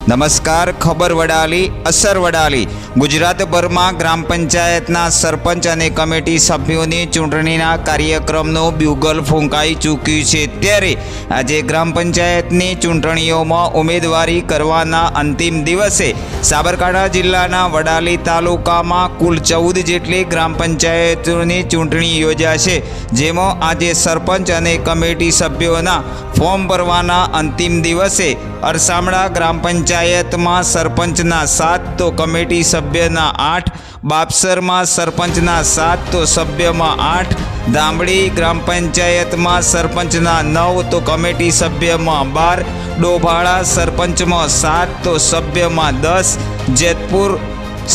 નમસ્કાર. ખબર વડાલી, અસર વડાલી. ગુજરાતભરમાં ગ્રામ પંચાયતના સરપંચ અને કમિટી સભ્યોની ચૂંટણીના કાર્યક્રમનો બ્યુગલ ફૂંકાઈ ચૂક્યું છે. ત્યારે આજે ગ્રામ પંચાયતની ચૂંટણીઓમાં ઉમેદવારી કરવાના અંતિમ દિવસે સાબરકાંઠા જિલ્લાના વડાલી તાલુકામાં કુલ 14 જેટલી ગ્રામ પંચાયતોની ચૂંટણી યોજાશે, જેમાં આજે સરપંચ અને કમિટી સભ્યોના ફોર્મ ભરવાના અંતિમ દિવસે અરસામડા ગ્રામ પંચાયતમાં સરપંચના 7 તો કમિટી સભ્યના 8, બાપસરમાં સરપંચના 7 તો સભ્યમાં 8, ધામડી ગ્રામ પંચાયતમાં સરપંચના 9 તો કમિટી સભ્યમાં 12, ડોભાળા સરપંચમાં 7 તો સભ્યમાં 10, જેતપુર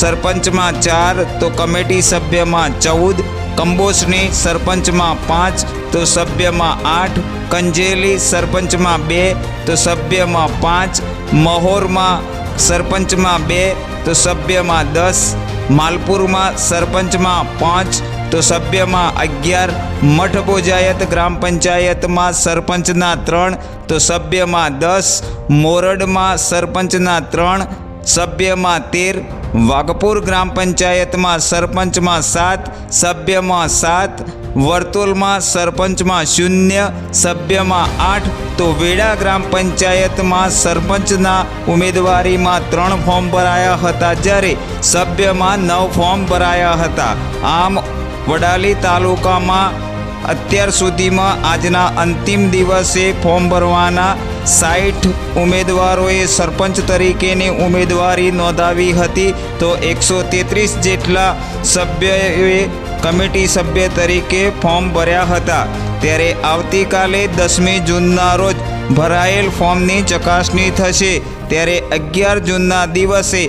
સરપંચમાં 4 તો કમિટી સભ્યમાં 14, કંબોસની સરપંચમાં 5 તો સભ્યમાં 8, કંજેલી સરપંચમાં 2 તો સભ્યમાં 5, મહોરમાં સરપંચમાં 2 તો સભ્યમાં 10, માલપુરમાં સરપંચમાં 5 તો સભ્યમાં 11, મઠબોજાયત ગ્રામ પંચાયતમાં સરપંચના 3 તો સભ્યમાં 10, મોરડમાં સરપંચના 3 સભ્યમાં 13, વાઘપુર ગ્રામ પંચાયતમાં સરપંચમાં 7 સભ્યમાં 7, વર્તુલમાં સરપંચમાં 0 સભ્યમાં 8 તો વેડા ગ્રામ પંચાયતમાં સરપંચના ઉમેદવારીમાં 3 ફોર્મ ભરાયા હતા, જ્યારે સભ્યમાં 9 ફોર્મ ભરાયા હતા. આમ વડાલી તાલુકામાં અત્યાર સુધીમાં આજના અંતિમ દિવસે ફોર્મ ભરવાના 60 ઉમેદવારોએ સરપંચ તરીકેની ઉમેદવારી નોંધાવી હતી, તો 133 જેટલા સભ્યોએ કમિટી સભ્ય તરીકે ફોર્મ ભર્યા હતા. ત્યારે આવતીકાલે 10મી જૂનના રોજ ભરાયેલ ફોર્મની ચકાસણી થશે. ત્યારે 11 જૂનના દિવસે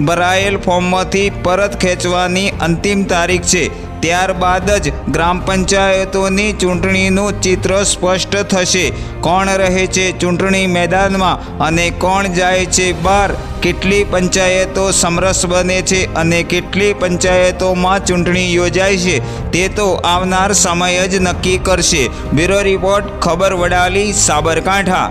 ભરાયેલ ફોર્મમાંથી પરત ખેંચવાની અંતિમ તારીખ છે. ત્યારબાદ જ ગ્રામ પંચાયતોની ચૂંટણીનું ચિત્ર સ્પષ્ટ થશે. કોણ રહે છે ચૂંટણી મેદાનમાં અને કોણ જાય છે બહાર, કેટલી પંચાયતો સમરસ બને છે અને કેટલી પંચાયતોમાં ચૂંટણી યોજાય છે, તે તો આવનાર સમય જ નક્કી કરશે. બ્યુરો રિપોર્ટ, ખબર વડાલી, સાબરકાંઠા.